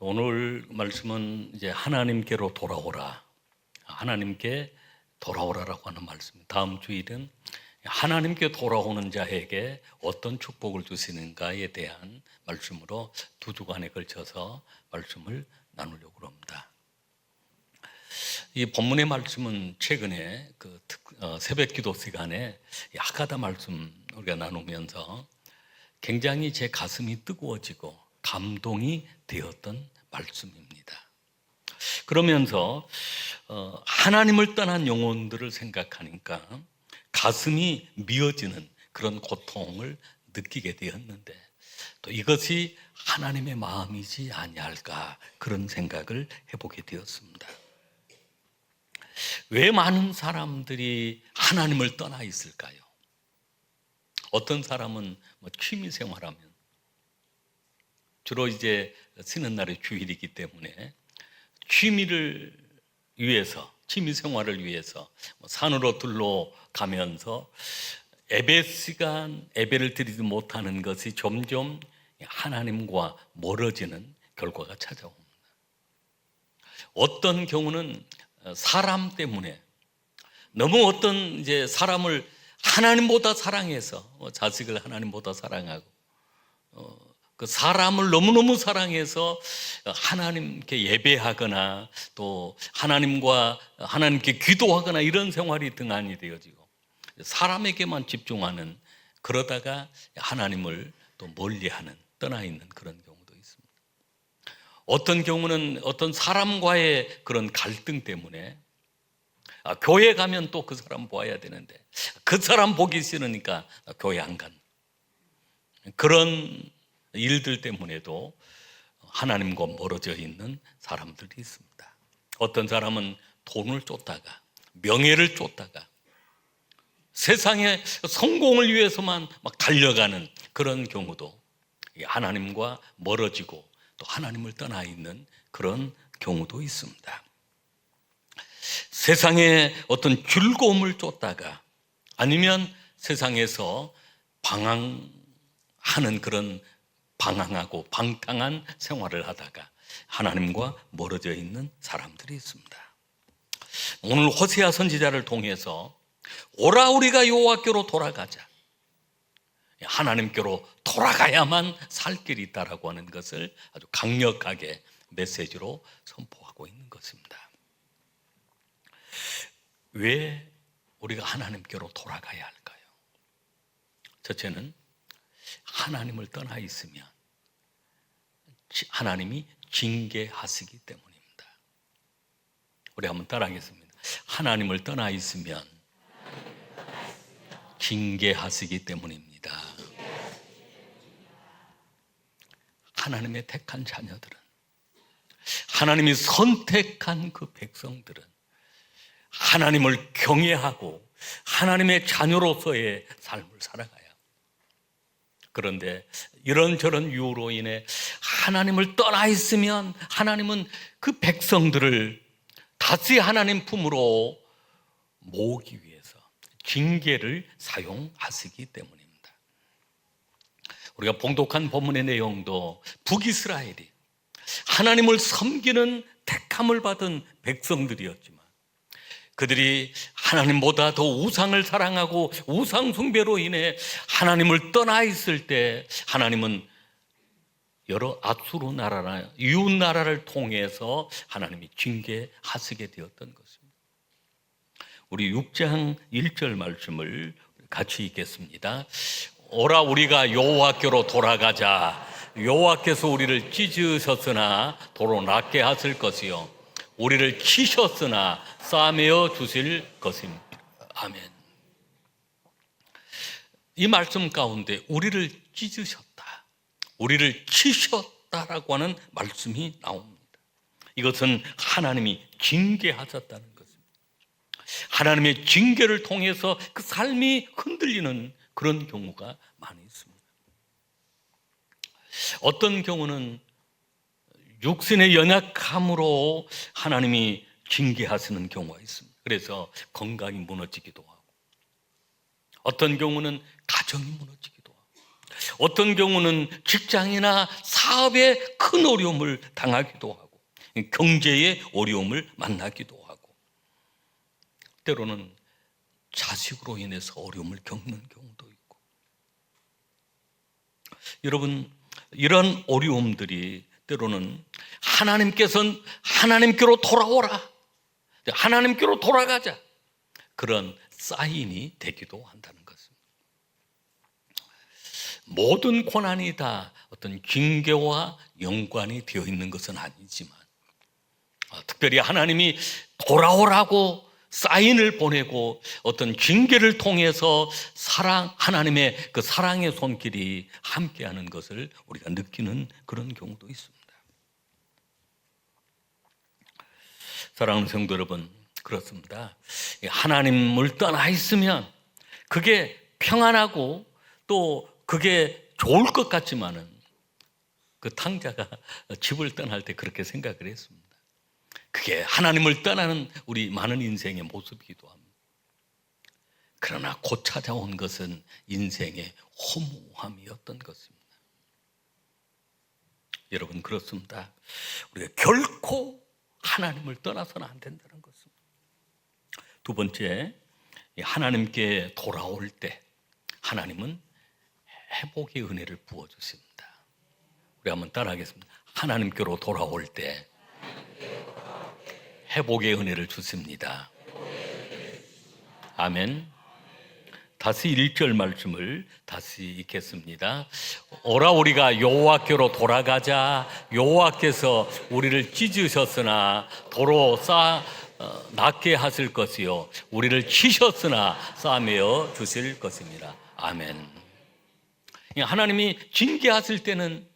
오늘 말씀은 이제 하나님께로 돌아오라. 하나님께 돌아오라라고 하는 말씀. 다음 주일은 하나님께 돌아오는 자에게 어떤 축복을 주시는가에 대한 말씀으로 두 주간에 걸쳐서 말씀을 나누려고 합니다. 이 본문의 말씀은 최근에 새벽 기도 시간에 아가다 말씀 우리가 나누면서 굉장히 제 가슴이 뜨거워지고 감동이 되었던 말씀입니다. 그러면서 하나님을 떠난 영혼들을 생각하니까 가슴이 미어지는 그런 고통을 느끼게 되었는데, 또 이것이 하나님의 마음이지 아니할까 그런 생각을 해보게 되었습니다. 왜 많은 사람들이 하나님을 떠나 있을까요? 어떤 사람은 취미 생활하면, 주로 이제 쉬는 날이 주일이기 때문에 취미를 위해서, 취미 생활을 위해서 산으로 둘러가면서 예배 시간, 예배를 드리지 못하는 것이 점점 하나님과 멀어지는 결과가 찾아옵니다. 어떤 경우는 사람 때문에 너무 어떤 이제 사람을 하나님보다 사랑해서 자식을 하나님보다 사랑하고 그 사람을 너무너무 사랑해서 하나님께 예배하거나 또 하나님께 기도하거나 이런 생활이 등한이 되어지고 사람에게만 집중하는, 그러다가 하나님을 또 멀리하는, 떠나 있는 그런 경우도 있습니다. 어떤 경우는 어떤 사람과의 그런 갈등 때문에 교회 가면 또 그 사람 보아야 되는데 그 사람 보기 싫으니까 교회 안 간, 그런 일들 때문에도 하나님과 멀어져 있는 사람들이 있습니다. 어떤 사람은 돈을 쫓다가, 명예를 쫓다가, 세상의 성공을 위해서만 막 달려가는 그런 경우도 하나님과 멀어지고 또 하나님을 떠나 있는 그런 경우도 있습니다. 세상의 어떤 즐거움을 쫓다가, 아니면 세상에서 방황하고 방탕한 생활을 하다가 하나님과 멀어져 있는 사람들이 있습니다. 오늘 호세아 선지자를 통해서 오라 우리가 여호와께로 돌아가자, 하나님께로 돌아가야만 살 길이 있다라고 하는 것을 아주 강력하게 메시지로 선포하고 있는 것입니다. 왜 우리가 하나님께로 돌아가야 할까요? 첫째는 하나님을 떠나 있으면 하나님이 징계하시기 때문입니다. 우리 한번 따라하겠습니다. 하나님을 떠나 있으면 징계하시기 때문입니다. 하나님의 택한 자녀들은, 하나님이 선택한 그 백성들은 하나님을 경외하고 하나님의 자녀로서의 삶을 살아가요. 그런데 이런저런 이유로 인해 하나님을 떠나 있으면 하나님은 그 백성들을 다시 하나님 품으로 모으기 위해서 징계를 사용하시기 때문입니다. 우리가 봉독한 본문의 내용도 북이스라엘이 하나님을 섬기는 택함을 받은 백성들이었지만, 그들이 하나님보다 더 우상을 사랑하고 우상 숭배로 인해 하나님을 떠나 있을 때 하나님은 여러 아수르 나라나 이웃 나라를 통해서 하나님이 징계하시게 되었던 것입니다. 우리 6장 1절 말씀을 같이 읽겠습니다. 오라 우리가 여호와께로 돌아가자. 여호와께서 우리를 찢으셨으나 도로 낫게 하실 것이요 우리를 치셨으나 싸매어 주실 것입니다. 아멘. 이 말씀 가운데 우리를 찢으셨다, 우리를 치셨다라고 하는 말씀이 나옵니다. 이것은 하나님이 징계하셨다는 것입니다. 하나님의 징계를 통해서 그 삶이 흔들리는 그런 경우가 많이 있습니다. 어떤 경우는 육신의 연약함으로 하나님이 징계하시는 경우가 있습니다. 그래서 건강이 무너지기도 하고, 어떤 경우는 가정이 무너지기도 하고, 어떤 경우는 직장이나 사업에 큰 어려움을 당하기도 하고 경제의 어려움을 만나기도 하고 때로는 자식으로 인해서 어려움을 겪는 경우도 있고 여러분 이런 어려움들이 때로는 하나님께로 돌아오라 하나님께로 돌아가자 그런 사인이 되기도 한다는 것입니다. 모든 고난이 다 어떤 징계와 연관이 되어 있는 것은 아니지만 특별히 하나님이 돌아오라고 사인을 보내고 어떤 징계를 통해서 하나님의 그 사랑의 손길이 함께하는 것을 우리가 느끼는 그런 경우도 있습니다. 사랑하는 성도 여러분, 그렇습니다. 하나님을 떠나 있으면 그게 평안하고 또 그게 좋을 것 같지만은 그 탕자가 집을 떠날 때 그렇게 생각을 했습니다. 그게 하나님을 떠나는 우리 많은 인생의 모습이기도 합니다. 그러나 곧 찾아온 것은 인생의 허무함이었던 것입니다. 여러분 그렇습니다. 우리가 결코 하나님을 떠나서는 안 된다는 것입니다. 두 번째, 하나님께 돌아올 때 하나님은 회복의 은혜를 부어주십니다. 우리 한번 따라하겠습니다. 하나님께로 돌아올 때 회복의 은혜를 주십니다. 아멘. 다시 1절 말씀을 다시 읽겠습니다. 오라 우리가 여호와께로 돌아가자. 여호와께서 우리를 찢으셨으나 도로 낫게 하실 것이요 우리를 치셨으나 싸매어 주실 것입니다. 아멘. 하나님이 징계하실 때는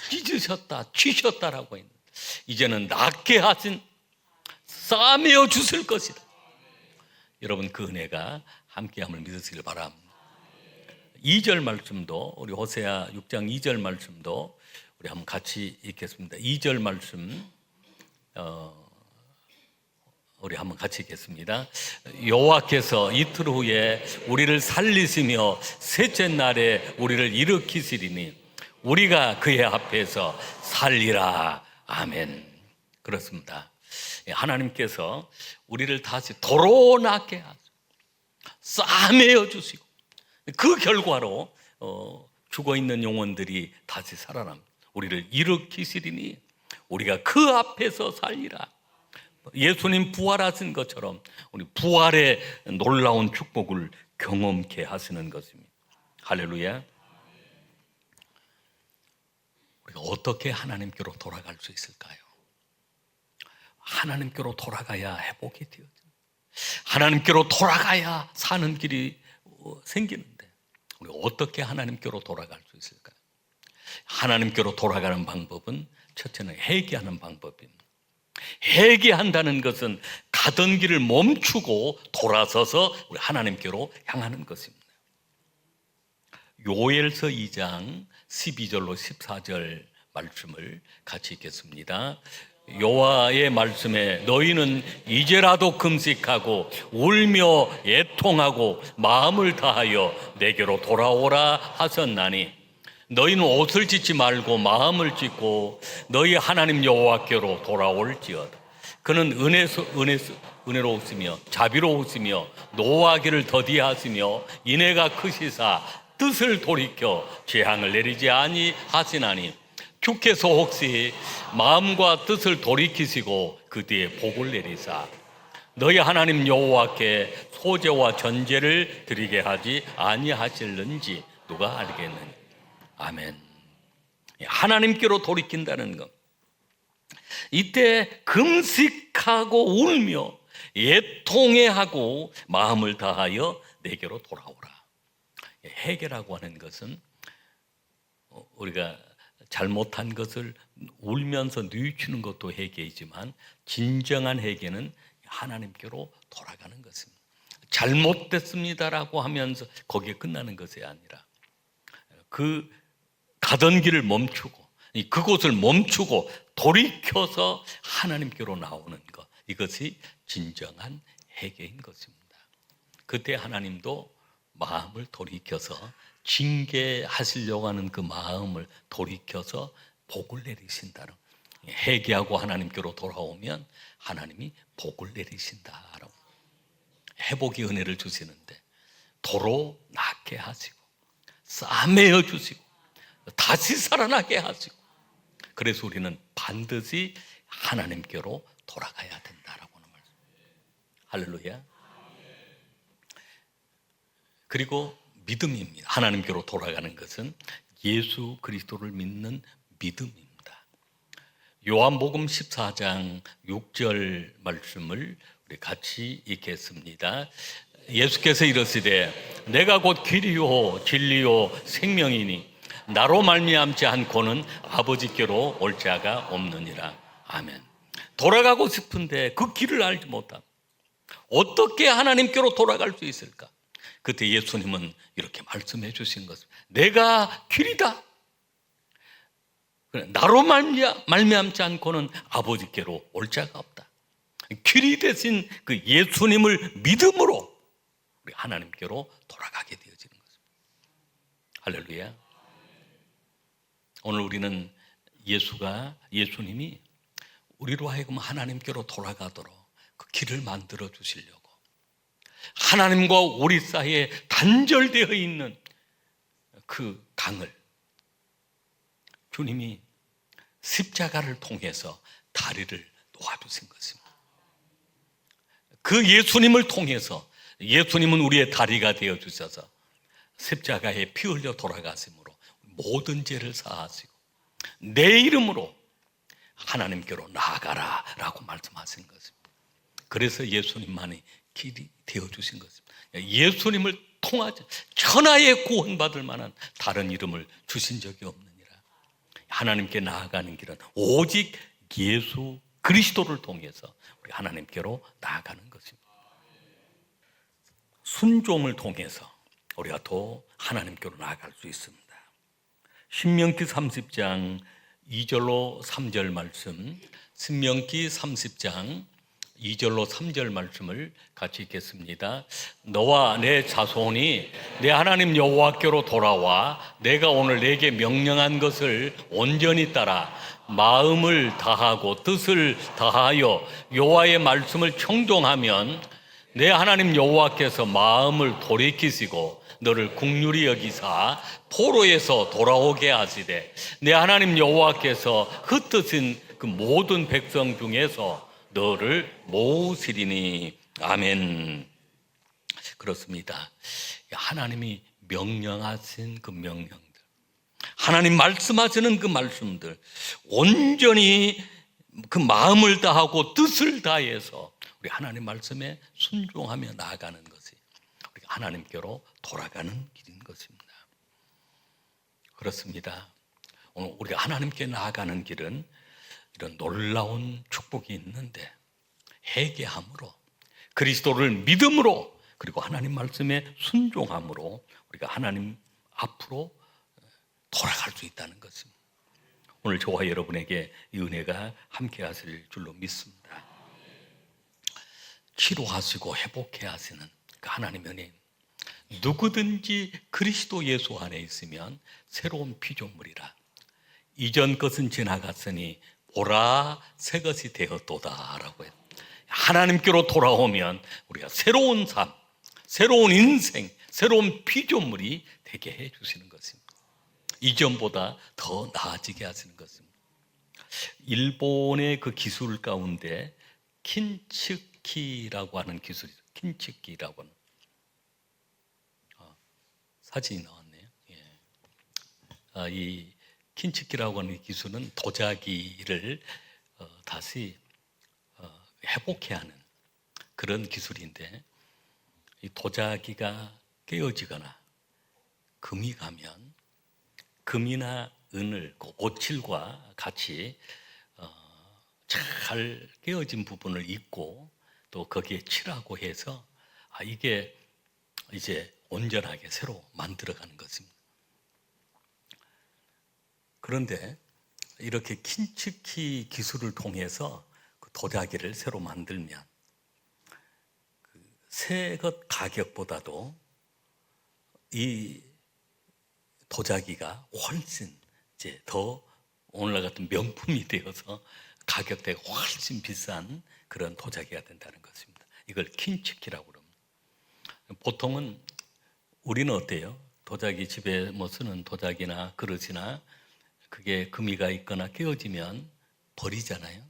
찢으셨다, 치셨다라고 했는데 이제는 낫게 하신 싸매어 주실 것이다. 여러분 그 은혜가 함께함을 믿으시길 바랍니다. 2절 말씀도 우리 호세아 6장 2절 말씀도 우리 한번 같이 읽겠습니다. 2절 말씀 우리 한번 같이 읽겠습니다. 여호와께서 이틀 후에 우리를 살리시며 셋째 날에 우리를 일으키시리니 우리가 그의 앞에서 살리라. 아멘. 그렇습니다. 하나님께서 우리를 다시 도로 낫게 하시고 싸매어 주시고 그 결과로 죽어있는 영혼들이 다시 살아납니다. 우리를 일으키시리니 우리가 그 앞에서 살리라. 예수님 부활하신 것처럼 우리 부활의 놀라운 축복을 경험케 하시는 것입니다. 할렐루야. 우리가 어떻게 하나님께로 돌아갈 수 있을까요? 하나님께로 돌아가야 회복이 되어집니다. 하나님께로 돌아가야 사는 길이 생기는데 우리 어떻게 하나님께로 돌아갈 수 있을까요? 하나님께로 돌아가는 방법은 첫째는 회개하는 방법입니다. 회개한다는 것은 가던 길을 멈추고 돌아서서 우리 하나님께로 향하는 것입니다. 요엘서 2장 12절로 14절 말씀을 같이 읽겠습니다. 여호와의 말씀에 너희는 이제라도 금식하고 울며 애통하고 마음을 다하여 내게로 돌아오라 하셨나니 너희는 옷을 찢지 말고 마음을 찢고 너희 하나님 여호와께로 돌아올지어다. 그는 은혜로우시며 자비로우시며 노하기를 더디하시며 인애가 크시사 뜻을 돌이켜 재앙을 내리지 아니하시나니 주께서 혹시 마음과 뜻을 돌이키시고 그 뒤에 복을 내리사 너희 하나님 여호와께 소제와 전제를 드리게 하지 아니하실는지 누가 알겠느냐. 아멘. 하나님께로 돌이킨다는 것, 이때 금식하고 울며 애통해하고 마음을 다하여 내게로 돌아오라. 회개라고 하는 것은 우리가 잘못한 것을 울면서 뉘우치는 것도 회개이지만 진정한 회개는 하나님께로 돌아가는 것입니다. 잘못됐습니다라고 하면서 거기에 끝나는 것이 아니라 그 가던 길을 멈추고 그곳을 멈추고 돌이켜서 하나님께로 나오는 것, 이것이 진정한 회개인 것입니다. 그때 하나님도 마음을 돌이켜서 징계하시려고 하는 그 마음을 돌이켜서 복을 내리신다는, 회개하고 하나님께로 돌아오면 하나님이 복을 내리신다라고, 회복의 은혜를 주시는데 도로 낫게 하시고 싸매어 주시고 다시 살아나게 하시고, 그래서 우리는 반드시 하나님께로 돌아가야 된다라고 하는 말씀. 할렐루야. 그리고 믿음입니다. 하나님께로 돌아가는 것은 예수 그리스도를 믿는 믿음입니다. 요한복음 14장 6절 말씀을 우리 같이 읽겠습니다. 예수께서 이르시되 내가 곧 길이요 진리요 생명이니 나로 말미암지 않고는 아버지께로 올 자가 없느니라. 아멘. 돌아가고 싶은데 그 길을 알지 못함. 어떻게 하나님께로 돌아갈 수 있을까? 그때 예수님은 이렇게 말씀해 주신 것입니다. 내가 길이다. 나로 말미암지 않고는 아버지께로 올 자가 없다. 길이 되신 그 예수님을 믿음으로 우리 하나님께로 돌아가게 되어지는 것입니다. 할렐루야. 오늘 우리는 예수님이 우리로 하여금 하나님께로 돌아가도록 그 길을 만들어 주시려고, 하나님과 우리 사이에 단절되어 있는 그 강을 주님이 십자가를 통해서 다리를 놓아주신 것입니다. 그 예수님을 통해서 예수님은 우리의 다리가 되어 주셔서 십자가에 피 흘려 돌아가심으로 모든 죄를 사하시고 내 이름으로 하나님께로 나아가라 라고 말씀하신 것입니다. 그래서 예수님만이 길이 되어 주신 것입니다. 예수님을 통하지 천하에 구원받을 만한 다른 이름을 주신 적이 없느니라. 하나님께 나아가는 길은 오직 예수 그리스도를 통해서 우리 하나님께로 나아가는 것입니다. 순종을 통해서 우리가 또 하나님께로 나아갈 수 있습니다. 신명기 30장 2절로 3절 말씀, 신명기 30장 2절로 3절 말씀을 같이 읽겠습니다. 너와 내 자손이 내 하나님 여호와께로 돌아와 내가 오늘 내게 명령한 것을 온전히 따라 마음을 다하고 뜻을 다하여 여호와의 말씀을 청종하면 내 하나님 여호와께서 마음을 돌이키시고 너를 긍휼히 여기사 포로에서 돌아오게 하시되 내 하나님 여호와께서 흩으신 그 모든 백성 중에서 너를 모으시리니. 아멘. 그렇습니다. 하나님이 명령하신 그 명령들, 하나님 말씀하시는 그 말씀들 온전히 그 마음을 다하고 뜻을 다해서 우리 하나님 말씀에 순종하며 나아가는 것이 우리가 하나님께로 돌아가는 길인 것입니다. 그렇습니다. 오늘 우리가 하나님께 나아가는 길은 이런 놀라운 축복이 있는데, 회개함으로 그리스도를 믿음으로 그리고 하나님 말씀에 순종함으로 우리가 하나님 앞으로 돌아갈 수 있다는 것입니다. 오늘 저와 여러분에게 이 은혜가 함께 하실 줄로 믿습니다. 치료하시고 회복해 하시는 그 하나님의 은혜, 누구든지 그리스도 예수 안에 있으면 새로운 피조물이라. 이전 것은 지나갔으니 보라 새 것이 되었도다 라고 해요. 하나님께로 돌아오면 우리가 새로운 삶, 새로운 인생, 새로운 피조물이 되게 해 주시는 것입니다. 이전보다 더 나아지게 하시는 것입니다. 일본의 그 기술 가운데 킨츠키라고 하는 기술이 있어요. 킨츠키라고 하는 사진이 나왔네요. 예. 이 킨츠키라고 하는 기술은 도자기를 다시 회복해야 하는 그런 기술인데, 이 도자기가 깨어지거나 금이 가면 금이나 은을 그 오칠과 같이 잘 깨어진 부분을 잇고 또 거기에 칠하고 해서 이게 이제 온전하게 새로 만들어가는 것입니다. 그런데 이렇게 킨츠키 기술을 통해서 그 도자기를 새로 만들면 새 것 가격보다도 이 도자기가 훨씬 이제 더 오늘날 같은 명품이 되어서 가격대가 훨씬 비싼 그런 도자기가 된다는 것입니다. 이걸 킨치키라고 그럽니다. 보통은 우리는 어때요? 도자기 집에 뭐 쓰는 도자기나 그릇이나 그게 금이가 있거나 깨어지면 버리잖아요.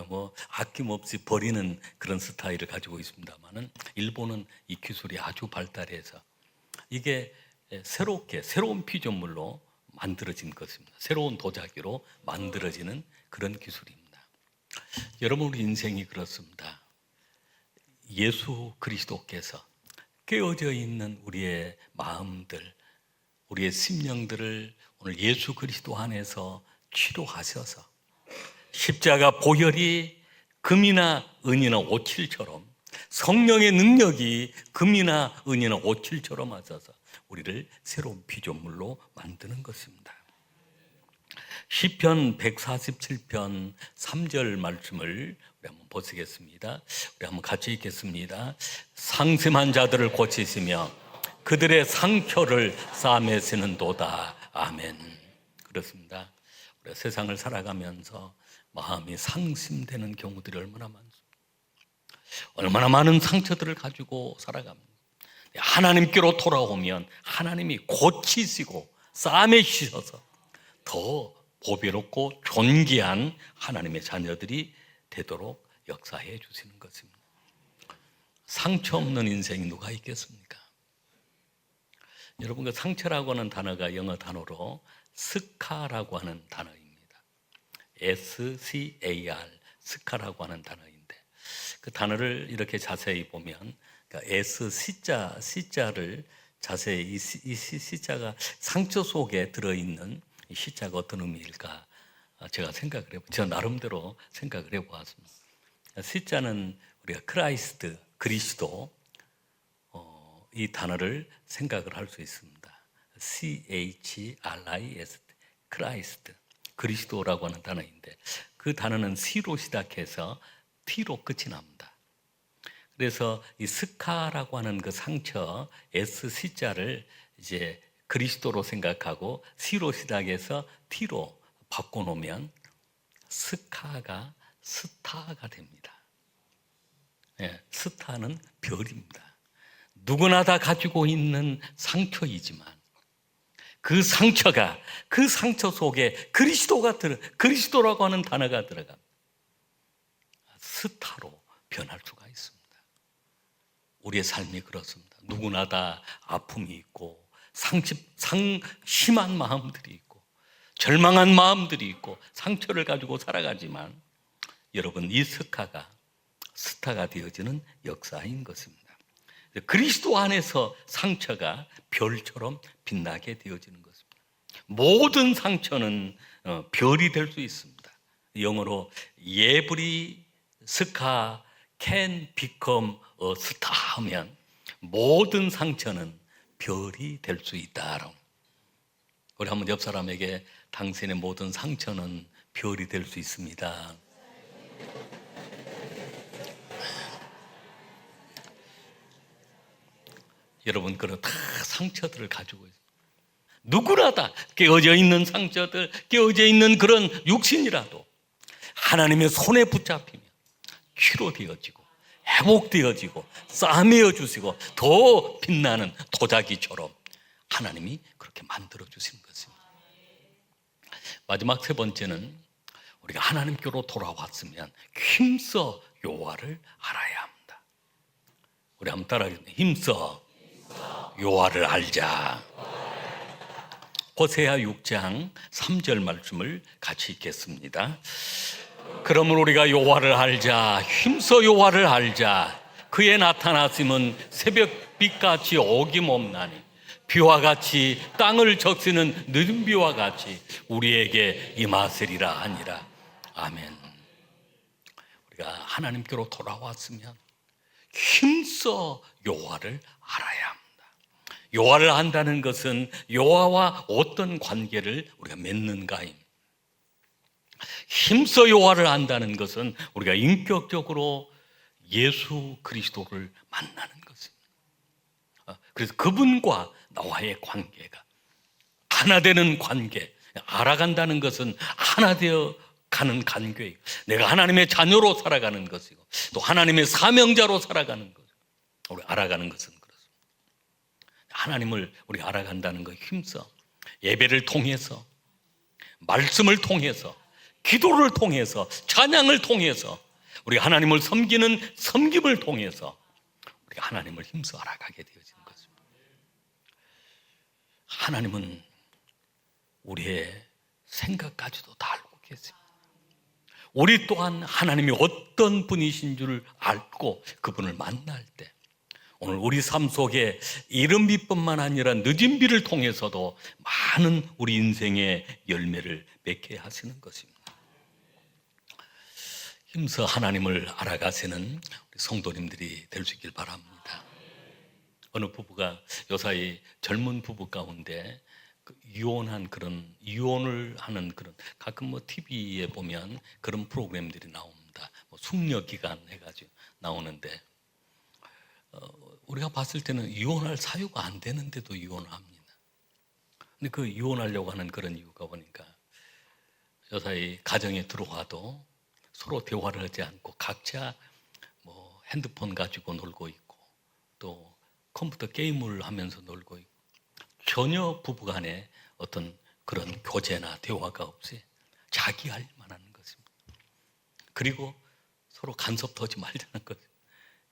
뭐 아낌없이 버리는 그런 스타일을 가지고 있습니다만은 일본은 이 기술이 아주 발달해서 이게 새로운 피조물로 만들어진 것입니다. 새로운 도자기로 만들어지는 그런 기술입니다. 여러분, 우리 인생이 그렇습니다. 예수 그리스도께서 깨어져 있는 우리의 마음들, 우리의 심령들을 오늘 예수 그리스도 안에서 치료하셔서 십자가 보혈이 금이나 은이나 오칠처럼, 성령의 능력이 금이나 은이나 오칠처럼 하셔서 우리를 새로운 피조물로 만드는 것입니다. 시편 147편 3절 말씀을 우리 한번 보시겠습니다. 우리 한번 같이 읽겠습니다. 상심한 자들을 고치시며 그들의 상처를 싸매시는도다. 아멘. 그렇습니다. 우리가 세상을 살아가면서 마음이 상심되는 경우들이 얼마나 많습니다. 얼마나 많은 상처들을 가지고 살아갑니다. 하나님께로 돌아오면 하나님이 고치시고 싸매시셔서 더 보배롭고 존귀한 하나님의 자녀들이 되도록 역사해 주시는 것입니다. 상처 없는 인생이 누가 있겠습니까? 여러분, 그 상처라고 하는 단어가 영어 단어로 스카라고 하는 단어입니다. SCAR, 스카라고 하는 단어인데 그 단어를 이렇게 자세히 보면 그러니까 C자를 자세히 이 C자가 상처 속에 들어있는 이 C자가 어떤 의미일까 제가 제가 나름대로 생각을 해보았습니다. C자는 우리가 크라이스트, 그리스도 이 단어를 생각을 할 수 있습니다. CHRIST, 크라이스트, 그리스도라고 하는 단어인데 그 단어는 C로 시작해서 T로 끝이 납니다. 그래서 이 스카라고 하는 그 상처 SC자를 이제 그리스도로 생각하고 C로 시작해서 T로 바꿔놓으면 스카가 스타가 됩니다. 네, 스타는 별입니다. 누구나 다 가지고 있는 상처이지만 그 상처 속에 그리스도라고 하는 단어가 들어갑니다. 스타로 변할 수가 있습니다. 우리의 삶이 그렇습니다. 누구나 다 아픔이 있고 심한 마음들이 있고 절망한 마음들이 있고 상처를 가지고 살아가지만 여러분, 이 스타가 되어지는 역사인 것입니다. 그리스도 안에서 상처가 별처럼 빛나게 되어지는 것입니다. 모든 상처는 별이 될 수 있습니다. 영어로 every scar can become a star 하면 모든 상처는 별이 될 수 있다. 우리 한번 옆 사람에게 당신의 모든 상처는 별이 될 수 있습니다. 여러분, 그런 다 상처들을 가지고 있어요. 누구나 다 깨어져 있는 상처들, 깨어져 있는 그런 육신이라도 하나님의 손에 붙잡히면 치료되어지고 회복되어지고 싸매어 주시고 더 빛나는 도자기처럼 하나님이 그렇게 만들어 주시는 것입니다. 마지막 세 번째는 우리가 하나님께로 돌아왔으면 힘써 여호와를 알아야 합니다. 우리 한번 따라하겠습니다. 힘써 여호와를 알자. 호세아 6장 3절 말씀을 같이 읽겠습니다. 그러므로 우리가 여호와를 알자. 힘써 여호와를 알자. 그의 나타나심은 새벽빛같이 어김없나니 비와 같이 땅을 적시는 늦은 비와 같이 우리에게 임하시리라 하니라. 아멘. 우리가 하나님께로 돌아왔으면 힘써 여호와를 알아야 합니다. 여호와를 안다는 것은 여호와와 어떤 관계를 우리가 맺는가임. 힘써 여호와를 안다는 것은 우리가 인격적으로 예수 그리스도를 만나는 것입니다. 그래서 그분과 나와의 관계가 하나 되는 관계, 알아간다는 것은 하나 되어 가는 관계, 내가 하나님의 자녀로 살아가는 것이고 또 하나님의 사명자로 살아가는 것, 우리 알아가는 것은 그렇습니다. 하나님을 우리 알아간다는 것 힘써 예배를 통해서, 말씀을 통해서, 기도를 통해서, 찬양을 통해서, 우리 하나님을 섬기는 섬김을 통해서 우리 하나님을 힘써 알아가게 되어지는 것입니다. 하나님은 우리의 생각까지도 다 알고 계십니다. 우리 또한 하나님이 어떤 분이신 줄 알고 그분을 만날 때 오늘 우리 삶 속에 이른 비뿐만 아니라 늦은 비를 통해서도 많은 우리 인생의 열매를 맺게 하시는 것입니다. 힘써 하나님을 알아가시는 우리 성도님들이 될 수 있길 바랍니다. 어느 부부가 요사이 젊은 부부 가운데 이혼을 하는 그런 가끔 TV에 보면 그런 프로그램들이 나옵니다. 숙려 기간 해가지고 나오는데 우리가 봤을 때는 이혼할 사유가 안 되는데도 이혼을 합니다. 근데 그 이혼하려고 하는 그런 이유가 보니까 요사이 가정에 들어와도 서로 대화를 하지 않고 각자 핸드폰 가지고 놀고 있고 또 컴퓨터 게임을 하면서 놀고 있고 전혀 부부간에 어떤 그런 교제나 대화가 없이 자기 할 일만 하는 것입니다. 그리고 서로 간섭도 하지 말자는 거죠.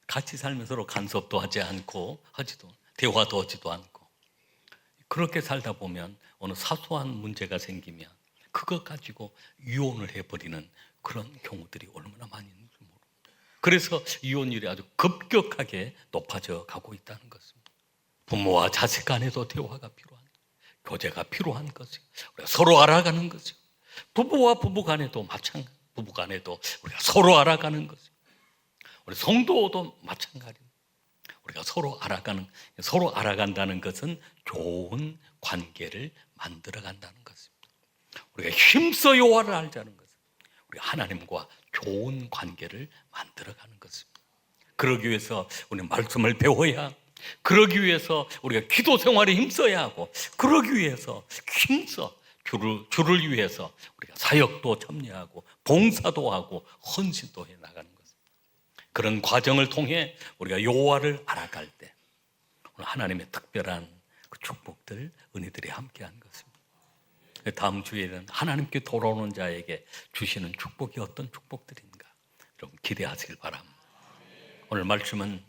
같이 살면 서로 간섭도 하지 않고 대화도 하지도 않고 그렇게 살다 보면 어느 사소한 문제가 생기면 그것 가지고 이혼을 해버리는 그런 경우들이 얼마나 많이 있는지 모릅니다. 그래서 이혼율이 아주 급격하게 높아져 가고 있다는 것입니다. 부모와 자식 간에도 대화가 필요한, 교제가 필요한 것이고 우리가 서로 알아가는 것이고 부부와 부부 간에도 마찬가지, 부부 간에도 우리가 서로 알아가는 것이고 우리 성도도 마찬가지입니다. 우리가 서로 알아간다는 것은 좋은 관계를 만들어간다는 것입니다. 우리가 힘써 여호와를 알자는 것은 우리 하나님과 좋은 관계를 만들어가는 것입니다. 그러기 위해서 우리는 말씀을 배워야, 그러기 위해서 우리가 기도 생활에 힘써야 하고, 그러기 위해서 힘써 주를 위해서 우리가 사역도 참여하고 봉사도 하고 헌신도 해 나가는 것입니다. 그런 과정을 통해 우리가 여호와를 알아갈 때 오늘 하나님의 특별한 그 축복들, 은혜들이 함께한 것입니다. 다음 주에는 하나님께 돌아오는 자에게 주시는 축복이 어떤 축복들인가 좀 기대하시길 바랍니다. 오늘 말씀은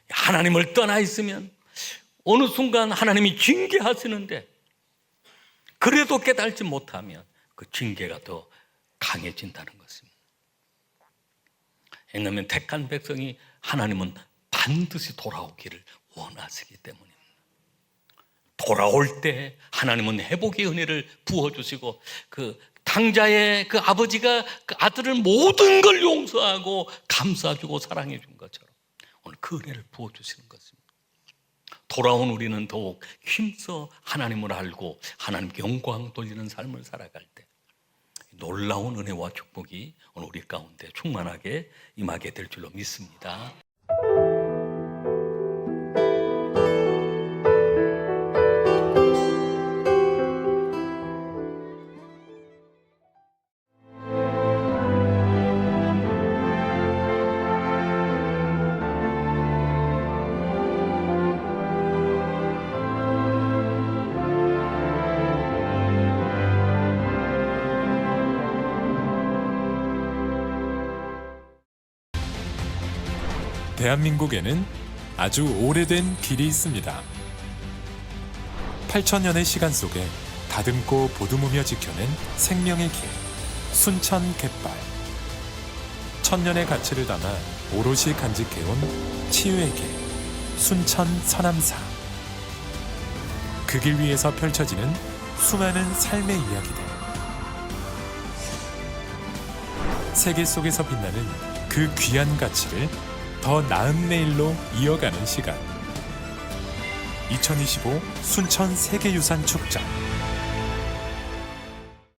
하나님을 떠나 있으면 어느 순간 하나님이 징계하시는데 그래도 깨달지 못하면 그 징계가 더 강해진다는 것입니다. 왜냐하면 택한 백성이 하나님은 반드시 돌아오기를 원하시기 때문입니다. 돌아올 때 하나님은 회복의 은혜를 부어주시고 그 당자의 그 아버지가 그 아들을 모든 걸 용서하고 감싸주고 사랑해 준 것처럼 오늘 그 은혜를 부어주시는 것입니다. 돌아온 우리는 더욱 힘써 하나님을 알고 하나님께 영광 돌리는 삶을 살아갈 때 놀라운 은혜와 축복이 오늘 우리 가운데 충만하게 임하게 될 줄로 믿습니다. 대한민국에는 아주 오래된 길이 있습니다. 8,000년의 시간 속에 다듬고 보듬으며 지켜낸 생명의 길, 순천 갯발. 1,000년의 가치를 담아 오롯이 간직해온 치유의 길, 순천 서남사. 그 길 위에서 펼쳐지는 수많은 삶의 이야기들. 세계 속에서 빛나는 그 귀한 가치를 더 나은 내일로 이어가는 시간. 2025 순천 세계유산 축전.